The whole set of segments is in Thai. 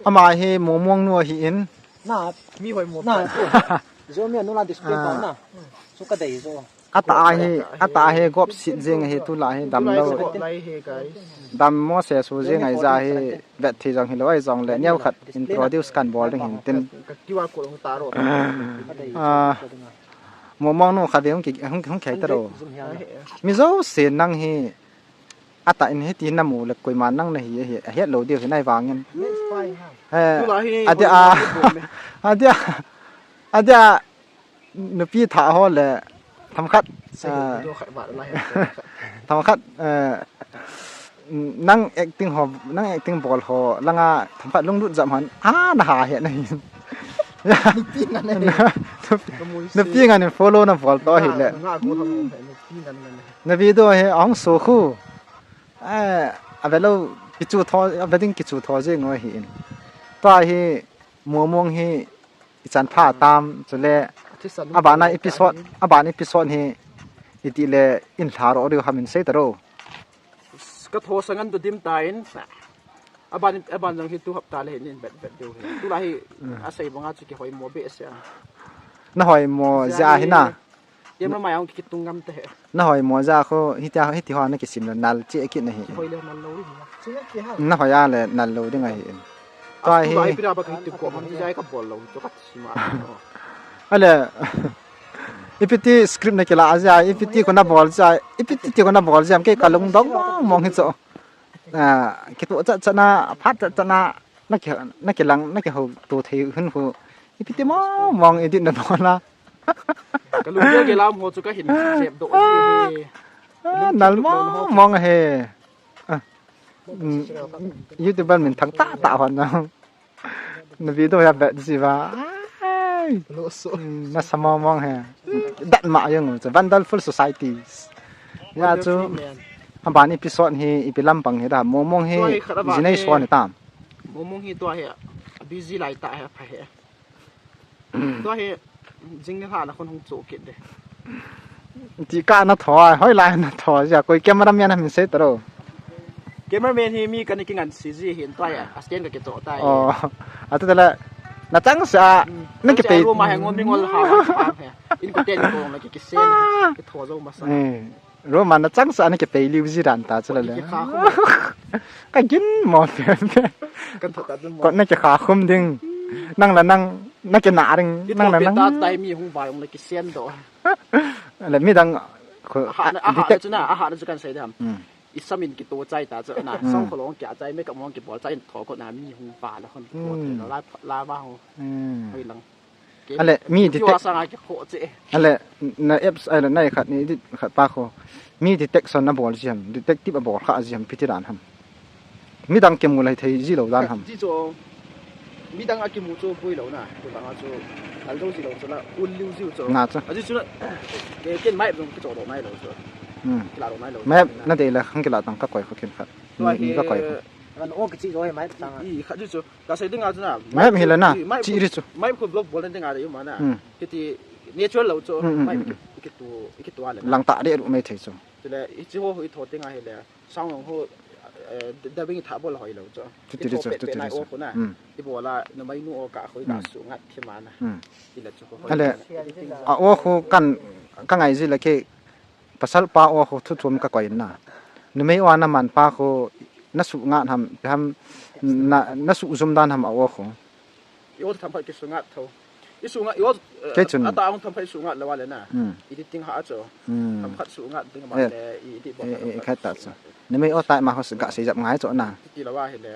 ama he momong no hi in na mi hoi mo na zo mi no la display pa na so ka dei zo ata he gop sit jeng he tu la he dam lo lai he guys dam mo se su jeng ai za he bet thi jong hi loi jong le nyau khat introduce kan bol ding tin kiwa ko ta ro momong no kha de hong khai ta ro mi zo se nang he ata in he ti na mu le koi man nang na hi he lo de he nai wang ngin adia nu pi tha ho le tham khat tham khat nang acting ball ho langa tham khat lung lut jam han na ha he na nu pi ngan follow na ball to hi le na vi do he ong so khu avelo kichu tho avading kichu tho je ngoi hi to hi momong hi ichan pha tam chule abana episode hi itile in tharo ri hamin se taro ka tho sangan to dim tain aban jang hi tu hapta le nin bet do tu la hi asai banga chu ki hoi mo be sia na hoi mo ja hi na yem ma yang ki tungam te na hoi mo ja kho hi ti ho na ki sim nal che ki na hi hoi le nal lo ri na ho ya le nal lo ding hi to hi ai pira ba ki tu ko man ja ka bol lo to ka sima ale ipiti script na kila aja ipiti ko na bol ja ipiti ti ko na bol jam ke kalung dong mong hi cho ki to cha na phat cha na ki lang na ki ho to thei hun hu ipiti mong edit na bola ka lu ge lam ho chu ka hin sep do hi nal mong he YouTuber min thang ta hon na video ya bet si ba lo so na sama mong he dat ma yang so wonderful societies ya chu amban episode hi ipilam pang he da momong he jinai so ni tam momong hi to he busy lai ta he pha he to he jing ha na khon hong cho ke de ti ka na thoi hoi lai na thoi ja koi cameraman min se tro cameraman hi mi kan ki ngan cg hin to ya asken ka ke to tai atu tala na chang sa na ke pe ru ma hangon mi ngol ha he in ko ten ko na ki sen ke tho zo ma sa ro ma na chang sa na ke pe liu ji ran ta chla le ka gin mo fe kan tho ta dun mo ko na ke kha khum ding nang la nang na ke na ring nang la nang ta tai mi hung vai ong na ki sen do le mi dang ko detect chu na chu kan sai dam isamin ki to chai ta chu na song kholong kya chai me ka mong ki bol chai tho ko na mi hung pa la khon ko la ba ho hoi lang ale mi detect sa nga ki kho che ale na apps ala nai khat ni dit khat pa kho mi detection na bol jam detective a bol kha jam pitiran ham mi dang kem ngulai thei ji lo dan ham ji cho mi dang a ki mu cho pui lo na to dang a cho al do ji lo cho la un liu ji cho nga cha a ji chu ke ken mai dong ki cho do mai lo cho ki la do mai lo map na de la khang ki la tang ka koi kho ken khat ni ka koi an o ki ji ro he mai tang i kha ji chu ka sai ding a chu na map hi la na chi ri chu mai ko blog bol ding a de yu ma na ki ti natural lo cho mai ki tu ala lang ta de ru mai thei chu te le i ji ho i tho ting a he le sang long ho da bing tha bol hoi lo cho ti chu na o ko na i bola no mai nu o ka khoi ka su ngat ki ma na ti la chu ko ale a o khu kan ka ngai ji la ke pasal pa o khu thu thum ka koi na ni mai wa na man pa khu na su nga ham na su zum dan ham a o khu yo tham pha ki su ngat tho i su ngat yo ata ong tham pha su ngat la wa le na i ti ting ha cho tham pha su ngat ding ma le i ti bo ka ta cha ni mai o ta ma ho ga se jap ngai cho na ti la wa he le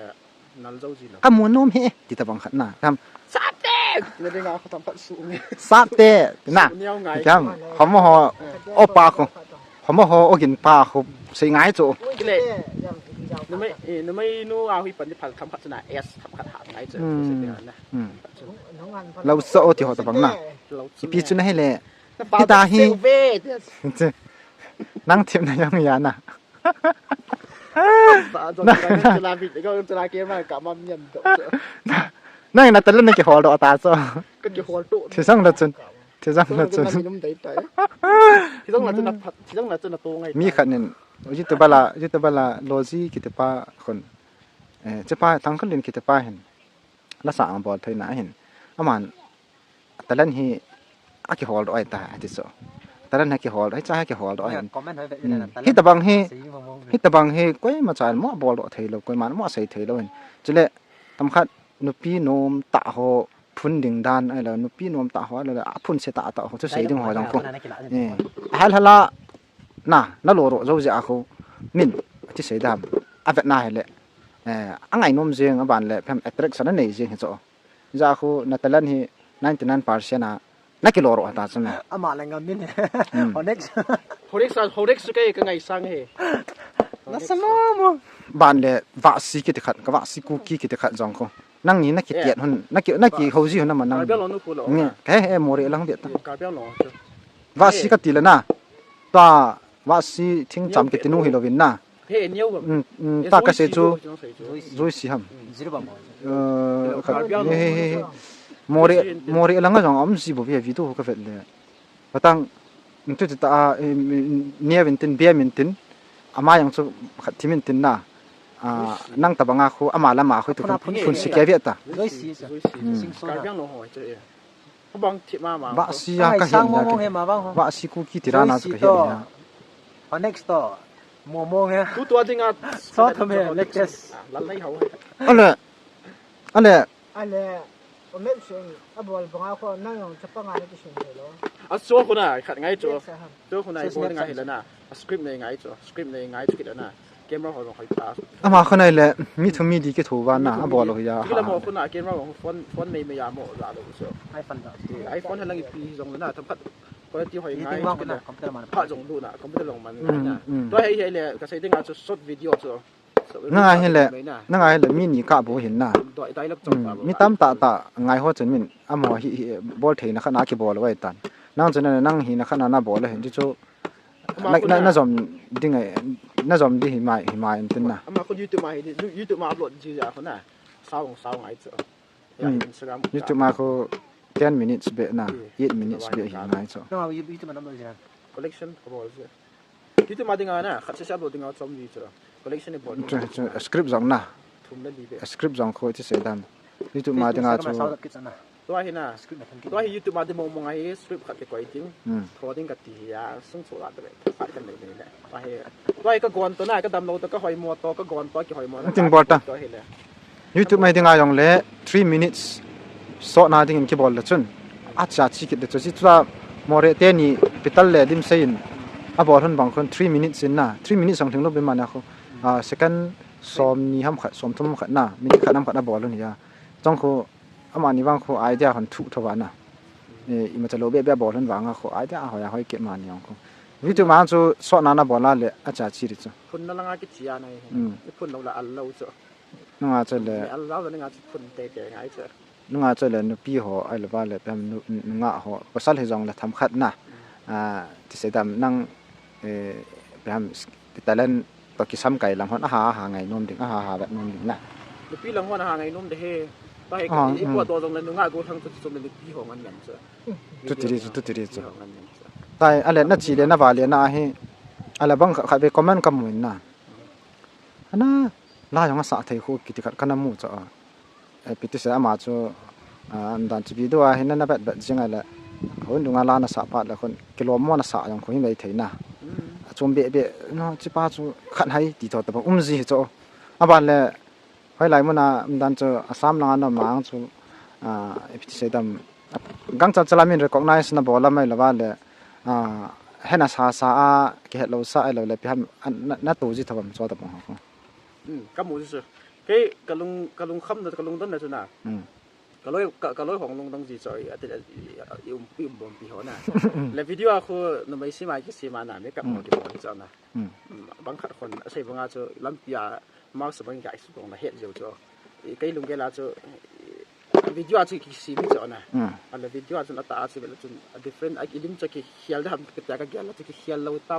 nal zo ji la ka mu nom he ti ta bang khat na tham sa te le ding a tham pha su ni sa te na kam khom ho o pa khu khom ho o gin pa khu se ngai cho ki le no mai nu a hui pan ti phal tham pha na s tham pha ha ngai cho se te na lo so o ti ho ta bang na pi chu na he le ti ta hi nang thim na yang ya naจะลาบิดก็จะลาเกมมากะมัมยันดอกนั่นน่ะตะเล่นในกี่หอดอตาซอก็กี่หอตุที่ซังละจุนที่ซังละจุนที่ต้องละจุนที่ต้องละจุนโตไงมีขันนึงยุตบะละโลจิกิตปะคน จะป้าทั้งคนเล่นคิดป้าเห็นละสางบอลเทยนะเห็นอามันแต่เล่นฮีอากิฮอลดอยตาติโซแต่เล่นให้กิฮอลให้จ้าให้กิฮอลดอยฮิตบังฮิตบังฮีก้อยมาจานมอบอลเทยแล้วก้อยมันมอใส่เทยแล้วเห็นจะเละตำคัดนุปีโนมตะโหพุ่นดิ่งดานไอ้แล้วนุปีโนมตะโหแล้วพุ่นเสตะตะโหจะใส่ดิ่งหัวจังพวกฮัลฮัลละน่ะนั่นโลโรจะอาคูมินที่ใส่ดามอาเวน่าเลยอังไงนมเจียงอันเลยเพิ่มอัตราสันนิษฐานเจียงเหรอจะอาคูนัตลันฮี99%นะนักกิโลโรตาใช่ไหมอามาแรงงานมินฮอเน็กซ์ฮอเน็กซ์ก็ไงสังเฮนั่นสมองบ้านเลยวัคซีนกิจขัดกับวัคซีนคุกกี้กิจขัดจังคูนั่งนี่นักกิเกียรหุ่นนักกิเขาจีหุ่นนั่นมันนั่งเนี่ยแค่โมเรลังเบียดวัคซีนก็ตีเลยนะตัววัคซีนทิ้งจำกิตินูฮิโลวินนะตากระเสียจูรู้สิฮัมโมเรลังก็จังอมสิบุบเบียวิดูก็เฟดเลยพอตั้งตุตตาเนียวินตินเบียมินตินอามายังสุขัดที่มินตินนะนั่งตะบังอาคูอามาละมาคุยตุคุณสิเกเวียตาบังทิมาบะซียาก็เห็นบะซีคุกกี้ติรานาก็เห็นนะฮอเน็กซ์ต่อโมโมเฮตัวจริงอ่ะซอทำไมเล็กเจสลั่นไล่เขาอะไรผมไม่เชื่ออบอลบังอาคูนั่งยองจะปังงานที่เชื่อเลยอ่ะชัวคนน่ะขัดไงชัวคนไหนบอลไงเห็นแล้วนะสคริปต์ในไงชัวสคริปต์ในไงชุดแล้วนะเกมเราของเราตาอามาคนไหนแหละมีทั้งมีดีก็ถูกว่านะบอลเลยอ่ะที่เราบอกคนน่ะเกมเราของฟอนไม่ยามหมดละเลยชัวไอโฟนให้ลังอีปีตรงนั้นน่ะทำพัดก็ที่หอยไงพระจงดูน่ะคอมพิวเตอร์ลงมันนะตัวไอ้เลยก็ใช้ได้งานช็อตวิดีโอชัวนั่งไงแหละมีนี่กะบ่เห็นน่ะมีตามตาไงฮอจนมินอมอฮิบอลเทนะขนาดกี่บอลไว้ตันนั่งจนนั่งหินะขนาดน่ะบอลเห็นจู่น่าจอมดิไงน่าจอมดิหิมายอันตินน่ะมาคน YouTube มาYouTube มาอัปโหลดจริงๆคนน่ะสาวไงจ้ะYouTube มาเขา10 minutes เบน่ะ8 minutes เบหิมายจ้ะน้อง YouTube มันนำเลยนะ collection บอลจ้ะ YouTube มาดิงานะขัดเสียบอลดิงาจอมดีจ้ะ collection บอลscript จังน่ะ script จังเขาที่เสดัน YouTube มาดิงาจ้ะตัวเห็นน่ะตัวเห็น YouTube มาดิมองไง script ขัดก็จริงพอดิ้งกับตียาซึ่งสุดละเลยขัดกันเลยนี่แหละตัวเห็นก็ก่อนตัวน่ะก็ดำโหลดก็หอยมัวตัวก็ก่อนตัวกี่หอยมัวจริงบอลตั้ง YouTube มาดิงาอย่างเละ3 minutes สอนน่ะดิ้งกี่บอลละจนอาจจะชิคิดเดี๋ยวจะตัวโมเรเตนี่ปิดตัลเลยดิมเซนบอลบางคน3 minutes น่ะ3 minutes ส่งถึงลบเป็นมันนะเขาsecond ซ้อมนี่ห้ามขัดซ้อมทุ่มขัดน่ะมินิขัดน้ำขัดบอลนี่จ้ะจ้องเขาอามานี่บางเขาไอเดียคนถูกทว่าน่ะอีมันจะโลเบบอลบางเขาไอเดียเขาอยากให้เก็บมานี่ของเขาวิธีมันจะสอนน่ะบอลเลยอาจจะชีริจ้ะคนนั่งงานกิจยาในคนเราละอัลเลาจ้ะนั่งอาจจะเลยอัลเลานั่งงานคนเตะไงจ้ะนั่งอาจจะเลยนุปีหัวไอ้ละบ้าเลยเป็นนุ่งอ่ะหัวภาษาที่จงเลยทำขัดน่ะที่เสด็จนั่งเป็นแต่เล่นตอกิซ้ำไก่หลังหัวอาหาไงนุ่มดึงอาหาแบบนุ่มดึงน่ะนุปีหลังหัวอาหาไงนุ่มเด้ไปไอ้พวกตัวตรงนั้นนุ่งอ่ะกูทั้งตัวเป็นนุปีของมันอย่างจ้ะตุติริจ้ะแต่อะไรน่าจีเลยน่าบาเลยน่าให้อะไรบางขัดไปคอมเมนต์กับมือน่ะน่ะลายของอาสาไทยคู่กิจการกันน้ำมูจ้ะปิดเสียมาจ้ะดันจีบีด้วยเห็นนั่นแบบจริงอะไรคนดูงานร้านน่ะสาปัดแล้วคนกิโลมอน่ะสาอย่างคนที่ไม่ถึงน่ะจมเบะเนาะจีป้าจูขันให้ตีตัวแต่พอจีจ้ะบ้านเลยให้หลายมันน่ะดันจ้ะอาสามงานน่ะมาจูปิดเสียดำกังจัดจลามิน recognize น่ะบอกละไม่ละบ้านเลยให้น่ะสาเกี่ยวเราสาเราเลยพี่ฮัมน่ะตัวจีทำจ้ะแต่พอก็หมูสิเฮ้ยกะลุงค่ำกะลุงต้นน่ะจ้ะน่ะกะลอยของลุงต้องจีจอยแต่อิ่มบ่ปีหัวน่ะแล้ววิดีโอคือนำไปสิมากี่สิมาน่ะไม่กับหมอที่บ่จ้ะน่ะบางคนใช้บางอาจจะลำปียมาสบังใหญ่สุดตรงน่ะเฮ็ดอยู่จ้ะไกลุงแกลาจ้ะวิดีโอที่กี่สิมีจ้ะน่ะอันละวิดีโอจ้ะน่ะตาสิเป็นจ้ะ different อีลิมจะกี่เฮียลทำกะกะแกลาจะกี่เฮียลเราต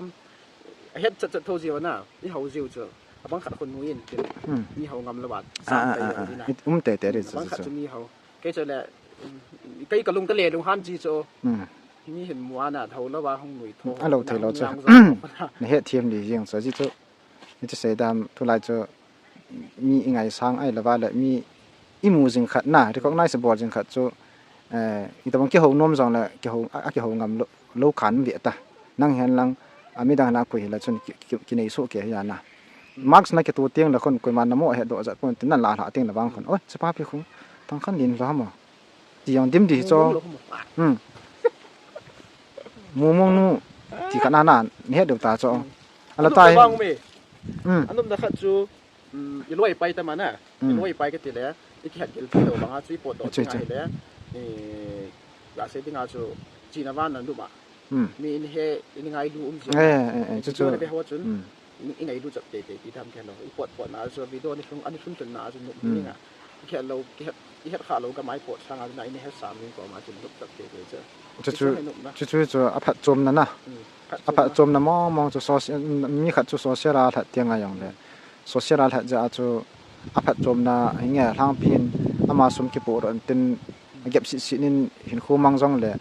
ำเฮ็ดจะโทจิวน่ะนี่เฮาจิวจ้ะบางคนมุ้ยเป็นมีเฮางำระบาด3ปีนี่น่ะเตะๆบางจะมีเฮาก็จะแหละก็กะลุงตะเลลุงฮันจีโจมีเห็นมัวน่ะเท่าแล้วว่าห้องหนุ่ยโทเราเทเราจ้ะเฮ็ดเทียมดีจังซะจิโจนี่จะเสดามทุลายโจ มีไงsang ai la ba la mi imu jing khat na recognize bol jing khat chu i ta bang ke ho nom jong la ke ho ngam lo khan bi ta nang hen lang ami dang na ko hi la chun ki nei so ke ya na marks na ke tu tiang la kon ko man na mo he do za pon tin na la la tiang la bang kon oi chapa pi khung tang khan din wa mo ti yong dim di cho mu mong nu ti kana na ne he do ta cho ala tai อันนั้นนะครับจูอีลอยไปแต่มันน่ะอีลอยไปก็ติแล้วอีที่หัดเกลที่เราบางอาชีพปวดตัวที่ไหนแล้วอยากเสด็จงานจูจีนวันนั้นดูมามีอินเฮอินไงดูจีจูในไปหัวจุนอินไงดูจับเตะที่ทำแค่เราปวดนะจูวิดีโอนี่อันนี้ชุ่มจนหนาจนหนุ่มนี่ไงแค่เราที่หัดขาเราก็ไม่ปวดทางอะไรนี่แค่3 นิ้วก็มาจนลุกจับเตะเลยจูอภัดจมนั่นนะอภัดจมนะมองจูโซเชียลมีขัดจูโซเชียลหัดเตียงอะไรอย่างเงี้ยโซเชียลหัดจะจูอภัดจมนะอย่างเงี้ยทางพินอามาสมกิปวดเป็นเก็บสินินเห็นคู่มังจงเลย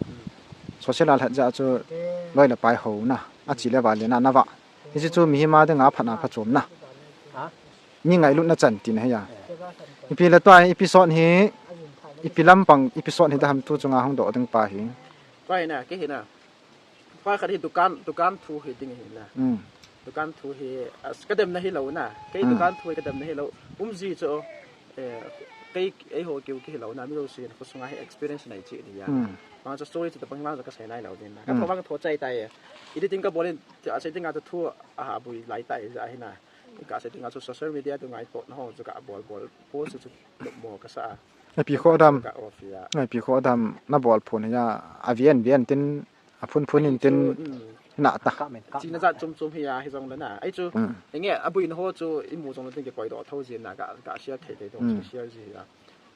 โซเชียลหัดจะจูลอยละไปหูนะอาจีเลบาเลยนะวะนี่จูมีมาได้งาผัดอาภัดจมนะมีไงลุ้นน่าจันตินให้ยาอีพีละตัวอีพีสอนเฮอีพีลำปังอีพีสอนเฮทำตัวจงอาห้องดอกตึงปลาเฮไปน่ะก็เห็นน่ะฟ้าคันที่ตุกันทูเฮติงเห็นน่ะตุกันทูเฮก็เดิมนะให้เราน่ะก็ตุกันทูก็เดิมนะให้เราจีโจก็ไอ้โหเกี่ยวกับเราน่ะไม่รู้สิเขาส่งให้ experience ในจีนี่ยมันจะ story จะเป็นว่าจะก็ใส่ในเราเนี่ยนะก็เพราะว่าก็โทษใจตายอีที่จริงก็บ่ได้จะใช้จริงอาจจะทั่วบุยหลายตายจะให้น่ะก็ใช้จริงอาจจะ social media ตรงไหนโตนะฮะจะก็บอลโพสต์จะหมอกระซ่าไอปีโคดำไอปีโคดำน่าบอลผลเนี่ยอาเวียนตินพุ่นนินตินหน้าตาจริงนะจ๊ะจมเฮียให้ตรงนั้นน่ะไอ้จูอย่างเงี้ยบุยนะฮะจูอิมูตรงนั้นจะปล่อยดอกเท่าเสียน่ะก็เชียร์เทได้ตรงเชียร์สิอ่ะ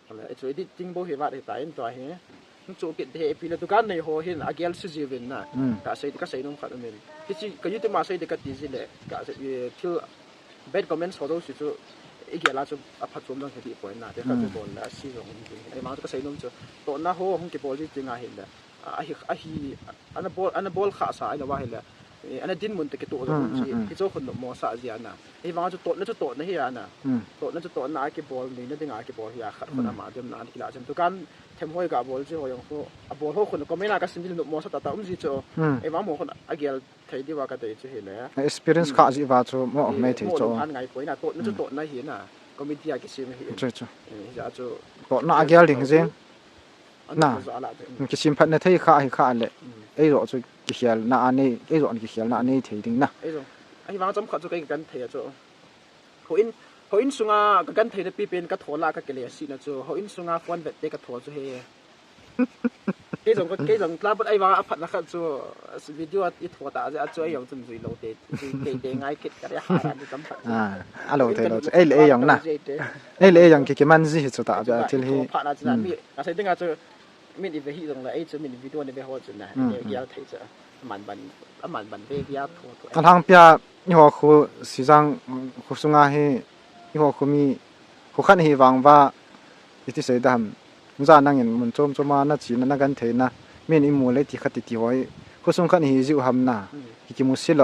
อะไรไอ้จูไอ้ที่จริงบ่เห็นว่าได้ตายตัวเฮ้จูกิดเฮปีละตุกันในหัวเห็นอาเกลซูจิวินน่ะก็ใส่น้องขัดมันที่ก็ยุติมาใส่เด็กตีสิเลยก็ใส่ที่เบดคอมเมนต์เขาดูสิจูอีกอย่างละจูพัดจมต้องเห็นที่ปล่อยน่ะเดี๋ยวเขาจะบอลแล้วซีตรงนี้ไอ้มาก็ใส่น้องจูตัวน่ะหัวของที่บอลจริงๆเห็นแล้วอันนั้นบอลขาสายแล้วว่าเห็นแล้วอันนั้นดินมันตะกี้ตัวตรงนี้ที่เจ้าคนหมอสาเสียน่ะไอ้มาจะตัวนั่นจะตัวนั่นเฮียน่ะตัวนั่นจะตัวน่ะกี่บอลนี่นั่นดึงกี่บอลเฮียขัดคนมาเดิมน่ะที่ละจังตัวกันเทมห้อยกับบอลที่หัวยังหัวบอลหัวคนก็ไม่น่ากับสิ่งที่หมอสตาร์จีโจไอ้มาหมอคนอาเกลไทยดีว่ากันแต่จะเห็นแล้ว experience ขาจีว่าโจหมอไม่ถึงโจอันไงป่วยน่ะตัวนั่นจะตัวนั่นเห็นน่ะก็มีที่อากิซิมเห็นโจจะโจตัวน่ะอาเกลถึงจริงน่ะกิซิมพัดในไทยขาเลยไอ้โจจะกิเขียลน่ะอันนี้ไอ้โจกิเขียลน่ะอันนี้ถึงนะไอ้มาจำขัดจะกันเทียโจเขาอินสุงากันเทียปีเป็นกระโถลาก็เกลียสินะโจเขาอินสุงาฟอนเวทเด็กกระโถจะเฮเกี่ยงลาบไอ้ว่าพัดนะครับโจวิดีโออีถัวตาจะโจไอ้ยังจนจุยโลเตง่ายคิดกันได้หาได้จำขัดอะโลเตโลไอ้ยังนะไอ้ยังกี่มันสิโจตาจะที่ที่ผ่านอาจารย์มีอาศัยถึงอาจจะมีอีเวนต์ตรงเลยไอ้จะมีวิดีโอในไปหัวจุดนะยาวไทยจะมันบันเวียทั่วทางเปียนี่หัวคือสิจังคือสุงาให้นี่หัวคือมีคือขันให้วังว่าอิติเสดามมุจานั่งเห็นมันจมมาน่าจีนั่นกันเถอะนะมีนิมูเลยที่ขัดติไว้คือสุงขันให้จิวหำนะกิมุสิโล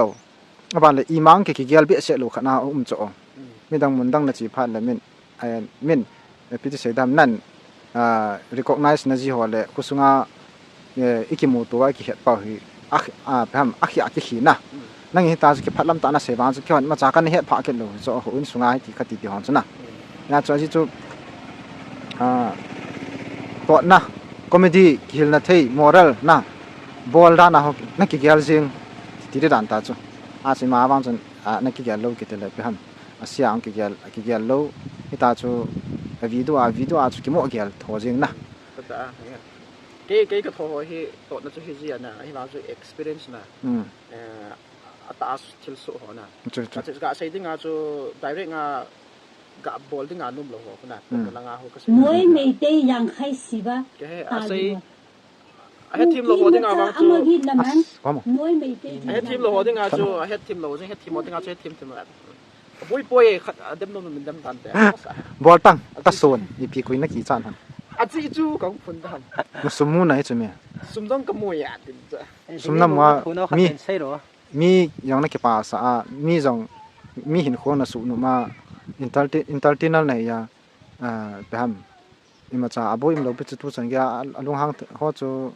บางเลยอีมังกี่เกี่ยวเบี้ยเสลูขนาจ่อมีดังมันดังน่าจีพันเลยมินพิติเสดามนั่นrecognize นะจีหัวเลยคือสุงาอีกิมูตัวอีกิเหตุเปล่าฮีพามขี้ขี้นะนั่งเห็นตาจะพัดลำตาหน้าเสบางจะแค่มาจากกันเหตุพักกันเลยจะหุ่นสุงายที่ขัดติดหอนซะนะนะจะที่จะตัวนะคอมเมดี้กิลนาทีมอรัลนะบอลด้านนะฮะนักกีฬาจริงที่ได้ด่านตาจ้ะสิมาบางจนนักกีฬาโลกิตเลยพามเสียงกีฬาโลที่ตาจ้ะวิดีโอจุกี่โมกีฬาทอจริงนะก็โทรให้ตัวนั่นจะเฮียนะให้มาจะ experience นะอัตราทิลสุหัวนะจะก็ใช้ที่งานจะ direct งานกับบอลที่งานนุ่มหล่อหัวคนน่ะตัวละงานหัวก็ใช้มวยไม่ได้ยังใครสิบะก็ให้อาศัยให้ทีมหล่อหัวที่งานบางจุดมวยไม่ได้ให้ทีมหล่อหัวที่งานจุดให้ทีมหล่อให้ทีมหล่อที่งานจุดให้ทีมอะไรป่วยเดิมนุ่มมันเดิมตันแต่บอลตั้งตัดโซนอีพีคุยนักกีฬาท่านอาจีจูของคนทำมุสมุนไหนจะมีสมต้องกมวยอ่ะดิจ้ะสมน้ำว่ามีอย่างนักกีฬาสามีหินโคนสุนุมา internal này ya pe ham ima cha abo im lo pe chu chang ya alung hang ho chu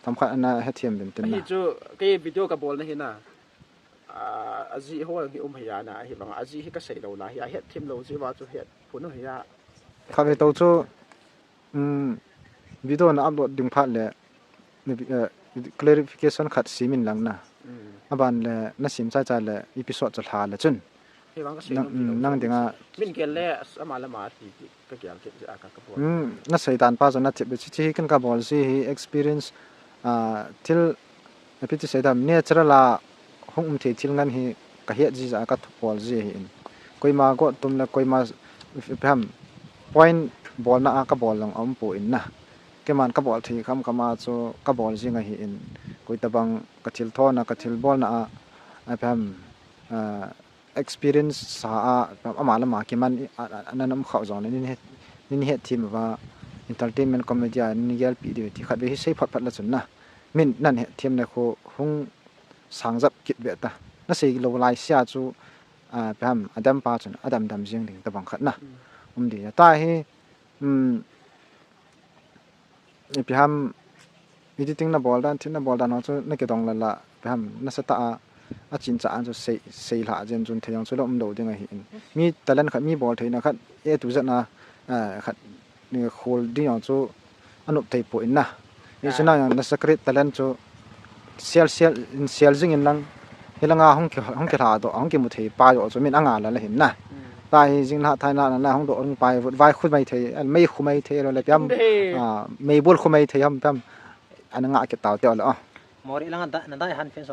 tham kha na he thiam bim tin ฮี na จูcái video กับบอลนะเห็นน่ะอาจีเขาที่อุ้มหยานะเห็นบางอาจีที่ก็ใส่เราละเฮียเฮ็ดทีมเราจีว่าจะเฮ็ดผลเฮีย kha ve to chu video na upload ding phat le clarification khat simin lang na aban le na sim cha cha le episode cha tha le chun เห็นบางก็ใส่ nang dinga มินเกลเล่สมาละมาที่ก็เกี่ยวกับกับบอล na sai tan pa zo na tip chi kan ka bol si experience til epiti sai dam natural la hung the til ngan hi ka he ji za ka bol ji hi in koi ma go tum la koi ma pham point bol na ka bol lang om pu in na ke man ka bol thi kham ka ma cho ka bol ji nga hi in koi tabang ka thil tho na ka thil bol na pham experience sa ama la ma ki man ananam khaw zon ni he team wa entertainment comedy ni gel pi de ti khat be sei phat phat la chun na min nan he team na kho hung sangjap kit be ta na sei lo lai sia chu pham adam pa chun adam dam jing ding ta bang khat na di ta hi pham editing na bol dan thin na bol dan chu na ke dong la pham na sa ta a chin cha an chu sei la jen chun theyang chu lom do ding a hi mi talent khat mi bol theina khat e tu za na khat ni khol di ang chu anup thei po in na ni chuna na secret talent chu sel jing in lang helanga hong ke tha do hong ke mu thei pa yo chu min anga la hin na ta hi jing na thai na hong do ong pai vai khut mai thei mai khu mai thei lo le pyam mai bol khu mai thei ham pyam ananga ke taw te lo mori lang da han fen